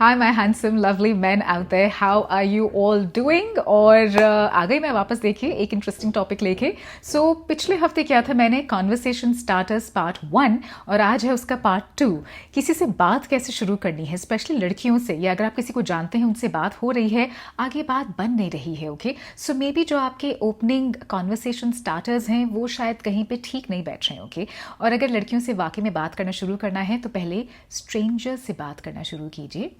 Hi my handsome lovely men out there, how are you all doing? और आ गई मैं वापस देखिए एक इंटरेस्टिंग टॉपिक लेके। पिछले हफ्ते क्या था, मैंने कॉन्वर्सेशन स्टार्टर्स पार्ट 1 और आज है उसका पार्ट 2। किसी से बात कैसे शुरू करनी है, स्पेशली लड़कियों से, या अगर आप किसी को जानते हैं उनसे बात हो रही है, आगे बात बन नहीं रही है। ओके, सो मे बी जो आपके ओपनिंग कॉन्वर्सेशन स्टार्टर्स हैं वो शायद कहीं पे ठीक नहीं बैठ रहे हैं। ओके, और अगर लड़कियों से वाकई में बात करना शुरू करना है तो पहले स्ट्रेंजर से बात करना शुरू कीजिए,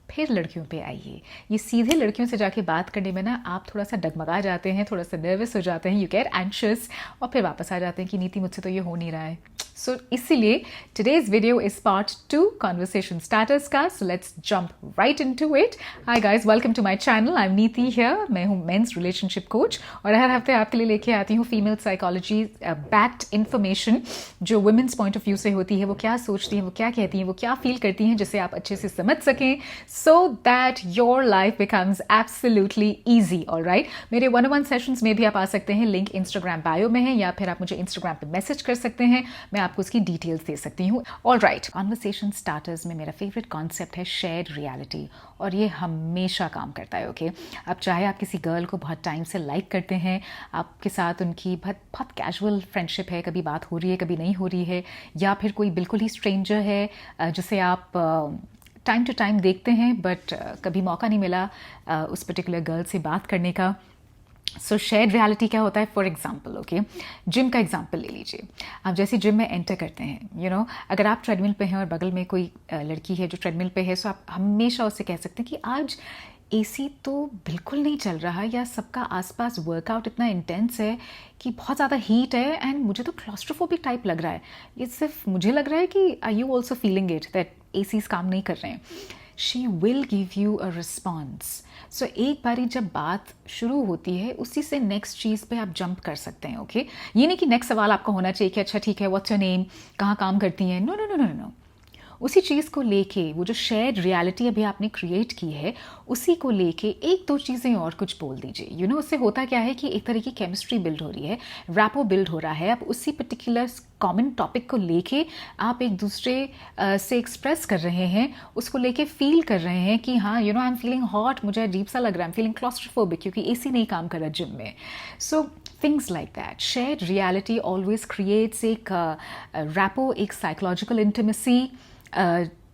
फिर लड़कियों पे आइए। ये सीधे लड़कियों से जाके बात करने में ना आप थोड़ा सा डगमगा जाते हैं, थोड़ा सा नर्वस हो जाते हैं, यू गेट एंशियस, और फिर वापस आ जाते हैं कि नीति मुझसे तो ये हो नहीं रहा है। सो इसीलिए today's video is part 2 conversation starters का। So let's jump right into it. Hi guys, welcome to my channel. I am Niti here. मैं हूँ मेंस रिलेशनशिप कोच और हर हफ्ते आपके लिए लेके आती हूँ फीमेल साइकोलॉजी बैक्ड इन्फॉर्मेशन जो वुमेन्स पॉइंट ऑफ व्यू से होती है। वो क्या सोचती हैं, वो क्या कहती हैं, वो क्या फील करती हैं, जिसे आप अच्छे से समझ सकें, so that your life becomes absolutely easy. Alright, मेरे 1-on-1 सेशंस में भी आप आ सकते हैं, लिंक इंस्टाग्राम बायो में है, या फिर आप मुझे इंस्टाग्राम पे मैसेज कर सकते हैं, मैं आपको उसकी डिटेल्स दे सकती हूँ। ऑलराइट, कॉन्वर्सेशन स्टार्टर्स में मेरा फेवरेट कॉन्सेप्ट है शेयर्ड रियलिटी, और ये हमेशा काम करता है। ओके, अब चाहे आप किसी गर्ल को बहुत टाइम से लाइक करते हैं, आपके साथ उनकी बहुत बहुत कैजुअल फ्रेंडशिप है, कभी बात हो रही है कभी नहीं हो रही है, या फिर कोई बिल्कुल ही स्ट्रेंजर है जिसे आप टाइम टू टाइम देखते हैं बट कभी मौका नहीं मिला उस पर्टिकुलर गर्ल से बात करने का। सो शेयर्ड रियलिटी क्या होता है? फॉर एग्जाम्पल, ओके, जिम का एग्जाम्पल ले लीजिए। आप जैसे जिम में एंटर करते हैं, यू नो, अगर आप ट्रेडमिल पे हैं और बगल में कोई लड़की है जो ट्रेडमिल पे है, सो आप हमेशा उससे कह सकते हैं कि आज एसी तो बिल्कुल नहीं चल रहा, या सबका आसपास वर्कआउट इतना इंटेंस है कि बहुत ज़्यादा हीट है एंड मुझे तो क्लॉस्ट्रोफोबिक टाइप लग रहा है। ये सिर्फ मुझे लग रहा है कि are you also feeling it that ACs काम नहीं कर रहे हैं? She will give you a response. So एक बारी जब बात शुरू होती है, उसी से नेक्स्ट चीज़ पे आप जंप कर सकते हैं। ओके, ये नहीं कि नेक्स्ट सवाल आपका होना चाहिए कि अच्छा ठीक है, व्हाट्स योर नेम, कहाँ काम करती हैं। No no no no no, उसी चीज़ को लेके, वो जो शेयर्ड रियलिटी अभी आपने क्रिएट की है, उसी को लेके एक दो चीज़ें और कुछ बोल दीजिए। यू नो, उससे होता क्या है कि एक तरह की केमिस्ट्री बिल्ड हो रही है, रैपो बिल्ड हो रहा है। अब उसी पर्टिकुलर कॉमन टॉपिक को लेके आप एक दूसरे से एक्सप्रेस कर रहे हैं, उसको लेके फील कर रहे हैं कि हाँ, you know, I am feeling hot, मुझे अजीब सा लग रहा है, आई एम फीलिंग क्लॉस्ट्रोफोबिक क्योंकि एसी नहीं काम कर रहा जिम में। So things like that. Shared reality always creates एक रैपो, एक साइकोलॉजिकल इंटिमेसी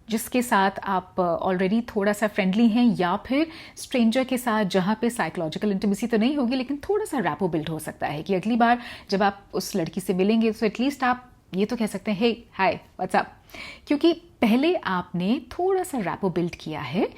जिसके साथ आप ऑलरेडी थोड़ा सा फ्रेंडली हैं, या फिर स्ट्रेंजर के साथ जहाँ पे साइकोलॉजिकल इंटिमेसी तो नहीं होगी लेकिन थोड़ा सा रैपो बिल्ड हो सकता है कि अगली बार जब आप उस लड़की से मिलेंगे तो एटलीस्ट आप ये तो कह सकते हैं, हे हाय व्हाट्स अप, क्योंकि पहले आपने थोड़ा सा रैपो बिल्ड किया है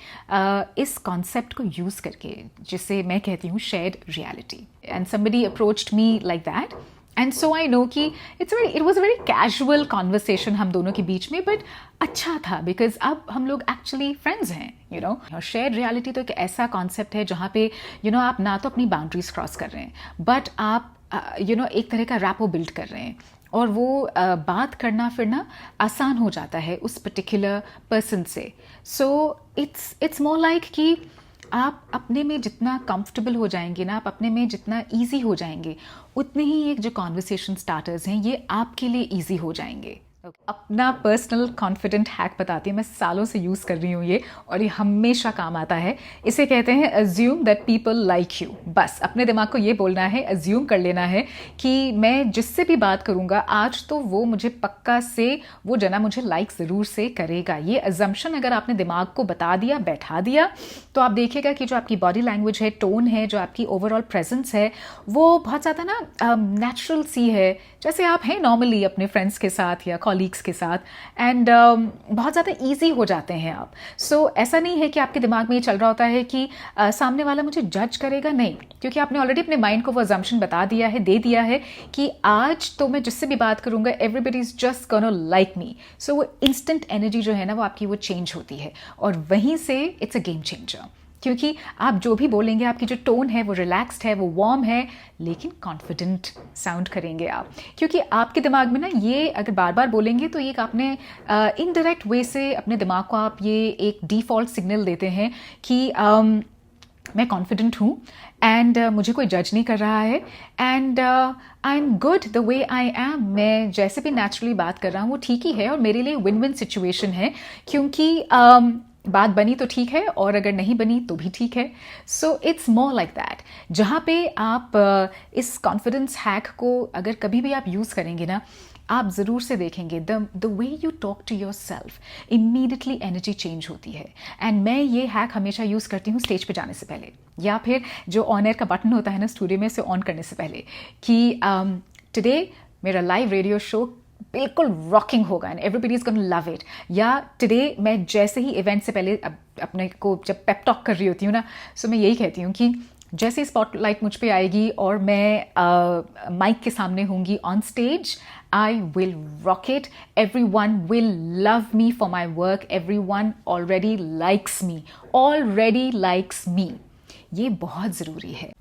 इस कॉन्सेप्ट को यूज़ करके, जिसे मैं कहती हूँ shared reality. And somebody approached me like that, and so I know कि it was a very casual conversation हम दोनों के बीच में, बट अच्छा था बिकॉज अब हम लोग एक्चुअली फ्रेंड्स हैं, यू नो। और शेयर्ड रियलिटी तो एक ऐसा कॉन्सेप्ट है जहाँ पे यू नो आप ना तो अपनी बाउंड्रीज क्रॉस कर रहे हैं, बट आप यू नो एक तरह का रैपो बिल्ड कर रहे हैं, और वो बात करना फिर ना आसान हो जाता है उस पर्टिकुलर पर्सन से। सो इट्स मोर लाइक कि आप अपने में जितना कंफर्टेबल हो जाएंगे ना, आप अपने में जितना इजी हो जाएंगे, उतने ही एक जो कॉन्वर्सेशन स्टार्टर्स हैं ये आपके लिए इजी हो जाएंगे। अपना पर्सनल कॉन्फिडेंट हैक बताती हूँ, मैं सालों से यूज़ कर रही हूँ ये, और ये हमेशा काम आता है। इसे कहते हैं assume that people like you. बस अपने दिमाग को ये बोलना है, अज्यूम कर लेना है कि मैं जिससे भी बात करूँगा आज तो वो मुझे पक्का से वो जना मुझे लाइक ज़रूर से करेगा। ये अजम्पशन अगर आपने दिमाग को बता दिया, बैठा दिया, तो आप देखिएगा कि जो आपकी बॉडी लैंग्वेज है, टोन है, जो आपकी ओवरऑल प्रेजेंस है, वो बहुत ज़्यादा ना नेचुरल सी है, जैसे आप हैं नॉर्मली अपने फ्रेंड्स के साथ या कॉलीग्स के साथ, एंड बहुत ज़्यादा ईजी हो जाते हैं आप। सो ऐसा नहीं है कि आपके दिमाग में ये चल रहा होता है कि सामने वाला मुझे जज करेगा, नहीं, क्योंकि आपने ऑलरेडी अपने माइंड को वो अजम्पशन बता दिया है, दे दिया है कि आज तो मैं जिससे भी बात करूंगा everybody is just gonna like me. So वो इंस्टेंट एनर्जी जो है ना, वो आपकी वो चेंज होती है, और वहीं से इट्स अ गेम चेंजर, क्योंकि आप जो भी बोलेंगे, आपकी जो टोन है वो रिलैक्स्ड है, वो वार्म है, लेकिन कॉन्फिडेंट साउंड करेंगे आप, क्योंकि आपके दिमाग में ना ये अगर बार बार बोलेंगे तो एक आपने इनडायरेक्ट वे से अपने दिमाग को आप ये एक डिफ़ॉल्ट सिग्नल देते हैं कि मैं कॉन्फिडेंट हूँ एंड मुझे कोई जज नहीं कर रहा है, and I am good the way I am, मैं जैसे भी नेचुरली बात कर रहा हूँ वो ठीक ही है, और मेरे लिए विन विन सिचुएशन है, क्योंकि बात बनी तो ठीक है और अगर नहीं बनी तो भी ठीक है. So it's more like that. जहाँ पे आप इस कॉन्फिडेंस हैक को अगर कभी भी आप यूज़ करेंगे ना, आप ज़रूर से देखेंगे the way you talk to yourself, immediately energy change होती है. एंड मैं ये हैक हमेशा यूज़ करती हूँ स्टेज पे जाने से पहले, या फिर जो ऑन एयर का बटन होता है ना स्टूडियो में, से ऑन करने से पहले, कि टुडे मेरा लाइव रेडियो शो बिल्कुल रॉकिंग होगा and everybody is gonna love it. या टुडे मैं जैसे ही इवेंट से पहले अपने को जब पेप टॉक कर रही होती हूँ ना, सो मैं यही कहती हूँ कि जैसे ही स्पॉटलाइट मुझ पे आएगी और मैं माइक के सामने होंगी on stage, I will rock it. Every one will love me for my work. Every one already likes me, already likes me. ये बहुत ज़रूरी है.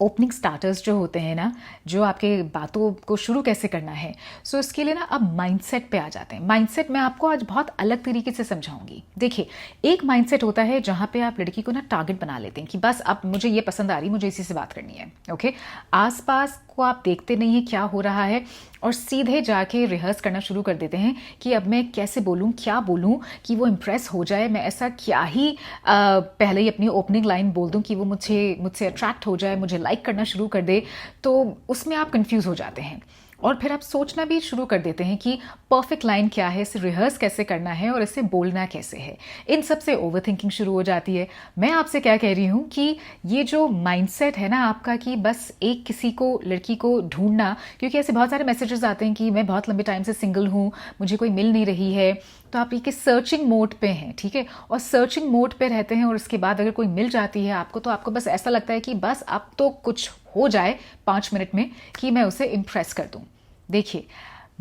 ओपनिंग स्टार्टर्स जो होते हैं ना, जो आपके बातों को शुरू कैसे करना है, सो इसके लिए ना अब माइंडसेट पे आ जाते हैं. माइंडसेट मैं आपको आज बहुत अलग तरीके से समझाऊंगी. देखिए, एक माइंडसेट होता है जहाँ पे आप लड़की को ना टारगेट बना लेते हैं कि बस अब मुझे ये पसंद आ रही, मुझे इसी से बात करनी है. ओके, आसपास को आप देखते नहीं है क्या हो रहा है और सीधे जाके रिहर्स करना शुरू कर देते हैं कि अब मैं कैसे बोलूँ, क्या बोलूँ कि वो इम्प्रेस हो जाए. मैं ऐसा क्या ही पहले ही अपनी ओपनिंग लाइन बोल दूँ कि वो मुझसे अट्रैक्ट हो जाए, मुझे लाइक करना शुरू कर दे. तो उसमें आप कंफ्यूज हो जाते हैं और फिर आप सोचना भी शुरू कर देते हैं कि परफेक्ट लाइन क्या है, इसे रिहर्स कैसे करना है और इसे बोलना कैसे है. इन सब से ओवर थिंकिंग शुरू हो जाती है. मैं आपसे क्या कह रही हूँ कि ये जो माइंडसेट है ना आपका, कि बस एक किसी को, लड़की को ढूंढना, क्योंकि ऐसे बहुत सारे मैसेजेस आते हैं कि मैं बहुत लंबे टाइम से सिंगल हूँ, मुझे कोई मिल नहीं रही है, तो आप ये सर्चिंग मोड पे हैं, ठीक है, और सर्चिंग मोड पे रहते हैं और उसके बाद अगर कोई मिल जाती है आपको, तो आपको बस ऐसा लगता है कि बस अब तो कुछ हो जाए 5 मिनट में कि मैं उसे इम्प्रेस कर दूं. देखिए,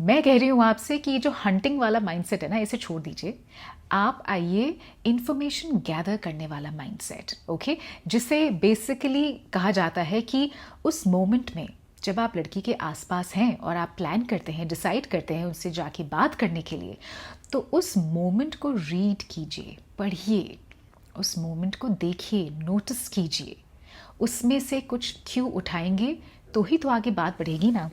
मैं कह रही हूँ आपसे कि ये जो हंटिंग वाला माइंडसेट है ना, इसे छोड़ दीजिए. आप आइए इंफॉर्मेशन गैदर करने वाला माइंडसेट. ओके, जिसे बेसिकली कहा जाता है कि उस मोमेंट में जब आप लड़की के आसपास हैं और आप प्लान करते हैं, डिसाइड करते हैं उससे जाके बात करने के लिए, तो उस मोमेंट को रीड कीजिए, पढ़िए, उस मोमेंट को देखिए, नोटिस कीजिए. उसमें से कुछ क्यू उठाएंगे तो ही तो आगे बात बढ़ेगी ना.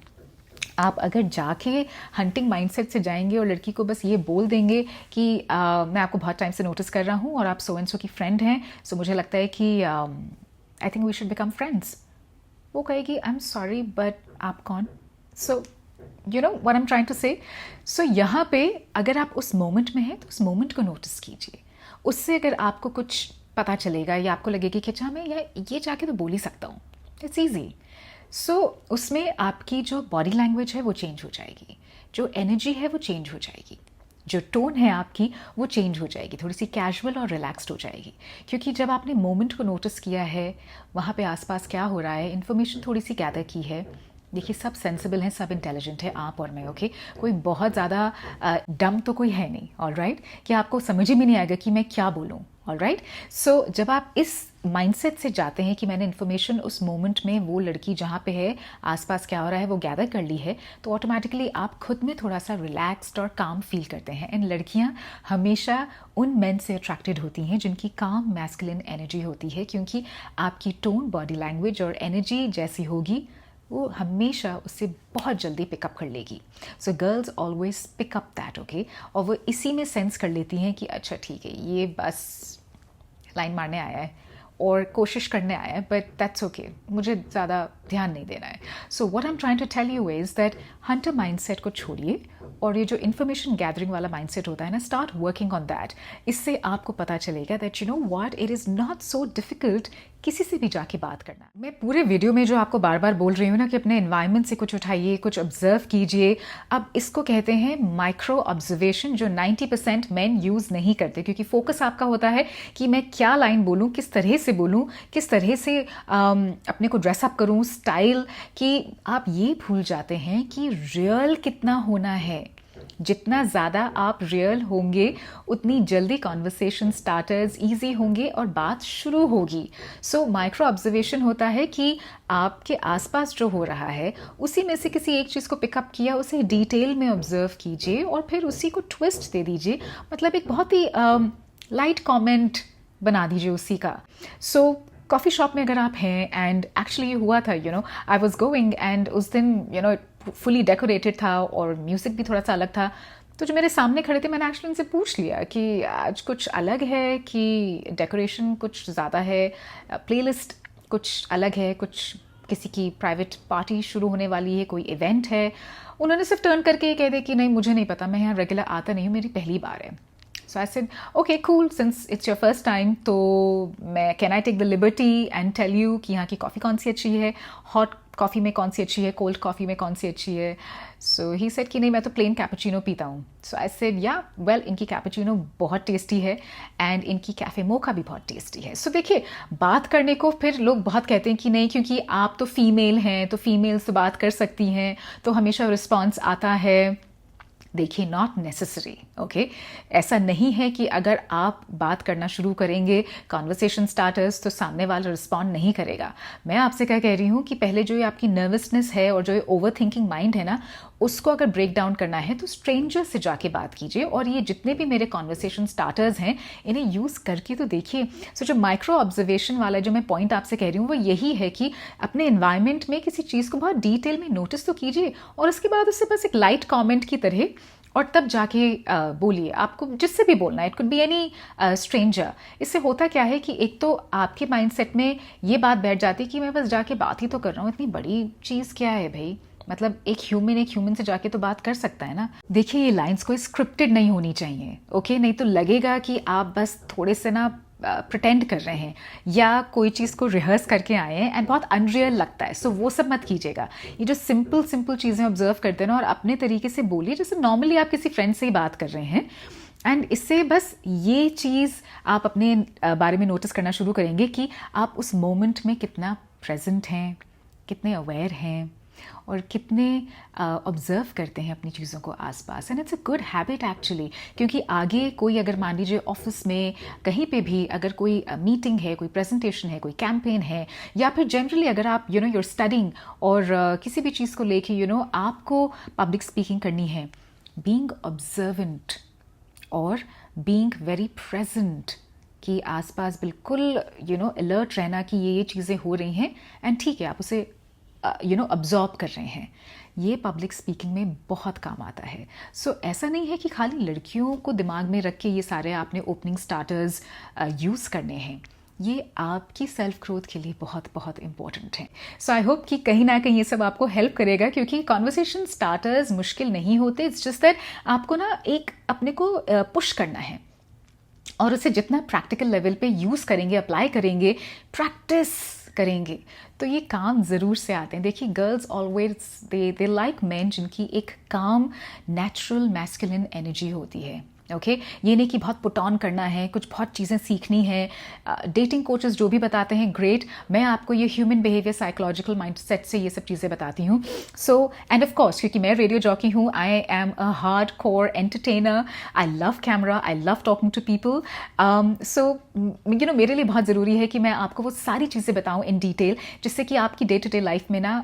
आप अगर जाके हंटिंग माइंडसेट से जाएंगे और लड़की को बस ये बोल देंगे कि मैं आपको बहुत टाइम से नोटिस कर रहा हूँ और आप सो एंड सो की फ्रेंड हैं, सो मुझे लगता है कि I think we should become friends. वो कहेगी आई एम सॉरी बट आप कौन? So you know what I am trying to say. So यहाँ पे अगर आप उस मोमेंट में हैं तो उस मोमेंट को नोटिस कीजिए. उससे अगर आपको कुछ पता चलेगा या आपको लगेगा कि अच्छा मैं ये जाके तो बोल ही सकता हूँ, इट्स ईजी. सो उसमें आपकी जो बॉडी लैंग्वेज है वो चेंज हो जाएगी, जो एनर्जी है वो चेंज हो जाएगी, जो टोन है आपकी वो चेंज हो जाएगी, थोड़ी सी कैजुअल और रिलैक्स्ड हो जाएगी. क्योंकि जब आपने मोमेंट को नोटिस किया है, वहाँ पे आसपास क्या हो रहा है, इन्फॉर्मेशन थोड़ी सी गैदर की है. देखिए, सब सेंसिबल हैं, सब इंटेलिजेंट है, आप और मैं. ओके, कोई बहुत ज़्यादा डम तो कोई है नहीं. ऑल राइट, कि आपको समझ ही में नहीं आएगा कि मैं क्या बोलूँ. ऑल राइट, सो जब आप इस माइंडसेट से जाते हैं कि मैंने इन्फॉर्मेशन उस मोमेंट में, वो लड़की जहाँ पे है, आसपास क्या हो रहा है, वो गैदर कर ली है, तो ऑटोमेटिकली आप खुद में थोड़ा सा रिलैक्स्ड और काम फील करते हैं. एंड लड़कियाँ हमेशा उन मेन से अट्रैक्टेड होती हैं जिनकी काम मैस्कुलिन एनर्जी होती है, क्योंकि आपकी टोन, बॉडी लैंग्वेज और एनर्जी जैसी होगी, वो हमेशा उससे बहुत जल्दी पिकअप कर लेगी. So girls always pick up that. Okay, और वो इसी में सेंस कर लेती हैं कि अच्छा ठीक है, ये बस लाइन मारने आया है और कोशिश करने आया है, बट दैट्स ओके, मुझे ज़्यादा ध्यान नहीं देना है. So what I am trying to tell you is that hunter mindset को छोड़िए और ये जो इन्फॉर्मेशन गैदरिंग वाला माइंडसेट होता है ना, स्टार्ट वर्किंग ऑन दैट. इससे आपको पता चलेगा that you know what, it is not so difficult किसी से भी जाके बात करना. मैं पूरे वीडियो में जो आपको बार बार बोल रही हूँ ना कि अपने एनवायरनमेंट से कुछ उठाइए, कुछ ऑब्जर्व कीजिए. अब इसको कहते हैं माइक्रो ऑब्जर्वेशन, जो 90% मेन यूज़ नहीं करते, क्योंकि फोकस आपका होता है कि मैं क्या लाइन बोलूँ, किस तरह से बोलूँ, किस तरह से अपने को ड्रेसअप करूँ, स्टाइल, कि आप ये भूल जाते हैं कि रियल कितना होना है. जितना ज़्यादा आप रियल होंगे उतनी जल्दी कॉन्वर्सेशन स्टार्टर्स ईजी होंगे और बात शुरू होगी. सो माइक्रो ऑब्जर्वेशन होता है कि आपके आसपास जो हो रहा है उसी में से किसी एक चीज़ को पिकअप किया, उसे डिटेल में ऑब्जर्व कीजिए और फिर उसी को ट्विस्ट दे दीजिए. मतलब एक बहुत ही लाइट कमेंट बना दीजिए उसी का. सो कॉफ़ी शॉप में अगर आप हैं, एंड एक्चुअली ये हुआ था, you know I was going, and उस दिन यू नो फुली डेकोरेटेड था और म्यूज़िक भी थोड़ा सा अलग था, तो जो मेरे सामने खड़े थे मैंने एक्चुअली उनसे पूछ लिया कि आज कुछ अलग है कि डेकोरेशन कुछ ज़्यादा है, प्लेलिस्ट कुछ अलग है, कुछ किसी की प्राइवेट पार्टी शुरू होने वाली है, कोई इवेंट है। उन्होंने सिर्फ टर्न करके ये कह दिया कि नहीं मुझे नहीं पता, मैं यहाँ रेगुलर आता नहीं हूँ, मेरी पहली बार है। So I said, okay, cool, since it's your first time, तो मैं can I take the liberty and tell you कि यहाँ की कॉफ़ी कौन सी अच्छी है, हॉट कॉफ़ी में कौन सी अच्छी है, कोल्ड कॉफ़ी में कौन सी अच्छी है। So he said कि नहीं मैं तो प्लेन कैपुचिनो पीता हूँ। So I said, yeah, well, इनकी कैपुचिनो बहुत टेस्टी है एंड इनकी कैफ़े मोका भी बहुत टेस्टी है। So देखिए, बात करने को फिर लोग बहुत कहते हैं कि नहीं क्योंकि आप तो फीमेल हैं तो फीमेल से बात कर सकती हैं तो हमेशा रिस्पॉन्स आता है। देखिए, नॉट नेसेसरी, ओके। ऐसा नहीं है कि अगर आप बात करना शुरू करेंगे कॉन्वर्सेशन स्टार्टर्स तो सामने वाला रिस्पॉन्ड नहीं करेगा। मैं आपसे क्या कह रही हूँ कि पहले जो ये आपकी नर्वसनेस है और जो ये ओवर थिंकिंग माइंड है ना, उसको अगर ब्रेक डाउन करना है तो स्ट्रेंजर से जाके बात कीजिए। और ये जितने भी मेरे कॉन्वर्सेशन स्टार्टर्स हैं इन्हें यूज़ करके तो देखिए। सो जो माइक्रो ऑब्जर्वेशन वाला जो मैं पॉइंट आपसे कह रही हूँ वो यही है कि अपने इन्वायरमेंट में किसी चीज़ को बहुत डिटेल में नोटिस तो कीजिए और उसके बाद उससे बस एक लाइट कॉमेंट की तरह और तब जाके बोलिए। आपको जिससे भी बोलना है, it could be any stranger. इससे होता क्या है कि एक तो आपके माइंडसेट में ये बात बैठ जाती है कि मैं बस जाके बात ही तो कर रहा हूँ, इतनी बड़ी चीज़ क्या है भाई, मतलब एक ह्यूमन से जाके तो बात कर सकता है ना। देखिए, ये लाइंस कोई स्क्रिप्टेड नहीं होनी चाहिए, ओके। नहीं तो लगेगा कि आप बस थोड़े से ना प्रिटेंड कर रहे हैं या कोई चीज़ को रिहर्स करके आए हैं एंड बहुत अनरियल लगता है। सो वो सब मत कीजिएगा। ये जो सिंपल चीज़ें ऑब्जर्व करते हैं ना और अपने तरीके से बोलिए जैसे नॉर्मली आप किसी फ्रेंड से ही बात कर रहे हैं। एंड इससे बस ये चीज़ आप अपने बारे में नोटिस करना शुरू करेंगे कि आप उस मोमेंट में कितना प्रेजेंट हैं, कितने अवेयर हैं और कितने ऑब्जर्व करते हैं अपनी चीज़ों को आसपास। And it's a good habit actually, क्योंकि आगे कोई अगर मान लीजिए ऑफिस में कहीं पे भी अगर कोई मीटिंग है, कोई प्रेजेंटेशन है, कोई कैंपेन है या फिर जनरली अगर आप यूर स्टडिंग और किसी भी चीज़ को लेके आपको पब्लिक स्पीकिंग करनी है, बीइंग ऑब्जर्वेंट और बीइंग वेरी प्रेजेंट कि आसपास बिल्कुल अलर्ट रहना कि ये चीज़ें हो रही हैं एंड ठीक है आप उसे अब्जॉर्ब कर रहे हैं, ये पब्लिक स्पीकिंग में बहुत काम आता है। सो ऐसा नहीं है कि खाली लड़कियों को दिमाग में रख के ये सारे आपने ओपनिंग स्टार्टर्स यूज़ करने हैं, ये आपकी सेल्फ ग्रोथ के लिए बहुत बहुत इंपॉर्टेंट है। सो आई होप कि कहीं ना कहीं ये सब आपको हेल्प करेगा, क्योंकि कॉन्वर्सेशन स्टार्टर्स मुश्किल नहीं होते। इट्स जस्ट दैट आपको ना एक अपने को पुश करना है और उसे जितना प्रैक्टिकल लेवल पे यूज़ करेंगे, अप्लाई करेंगे, प्रैक्टिस करेंगे तो ये काम ज़रूर से आते हैं। देखिए, girls always they like man जिनकी एक काम नेचुरल मैस्कुलिन एनर्जी होती है, ओके। ये नहीं कि बहुत पुट ऑन करना है, कुछ बहुत चीज़ें सीखनी है। डेटिंग कोचेस जो भी बताते हैं ग्रेट, मैं आपको ये ह्यूमन बिहेवियर साइकोलॉजिकल माइंडसेट से ये सब चीज़ें बताती हूँ। सो एंड ऑफ कोर्स क्योंकि मैं रेडियो जॉकी हूँ, I am a hard core entertainer, I love camera, I love talking to people. So मेरे लिए बहुत ज़रूरी है कि मैं आपको वो सारी चीज़ें बताऊँ इन डिटेल, जिससे कि आपकी डे टू डे लाइफ में ना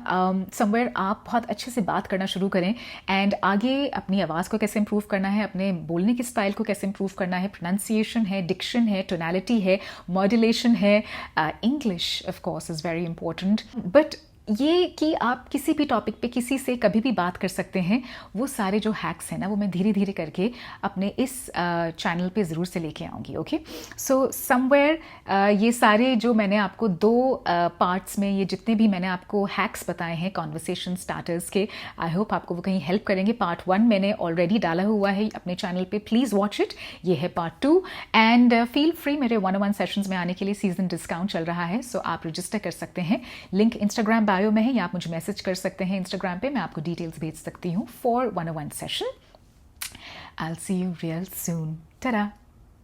समवेयर आप बहुत अच्छे से बात करना शुरू करें एंड आगे अपनी आवाज़ को कैसे इंप्रूव करना है, अपने बोलने की स्टाइल को कैसे इंप्रूव करना है, प्रोनाउंसिएशन है, डिक्शन है, टोनैलिटी है, मॉड्यूलेशन है, English of course is very important. But ये कि आप किसी भी टॉपिक पे किसी से कभी भी बात कर सकते हैं, वो सारे जो हैक्स हैं ना वो मैं धीरे धीरे करके अपने इस चैनल पे ज़रूर से लेके आऊँगी, ओके। सो समवेयर ये सारे जो मैंने आपको दो पार्ट्स में ये जितने भी मैंने आपको हैक्स बताए हैं कॉन्वर्सेशन स्टार्टर्स के, आई होप आपको वो कहीं हेल्प करेंगे। पार्ट 1 मैंने ऑलरेडी डाला हुआ है अपने चैनल पे, प्लीज़ वॉच इट। ये है पार्ट 2 एंड फील फ्री मेरे 1-on-1 सेशंस में आने के लिए सीजन डिस्काउंट चल रहा है, सो आप रजिस्टर कर सकते हैं। लिंक इंस्टाग्राम बायो में है या आप मुझे मैसेज कर सकते हैं इंस्टाग्राम पे, मैं आपको डिटेल्स भेज सकती हूँ for 1-on-1 session. I'll see you real soon. Ta-da!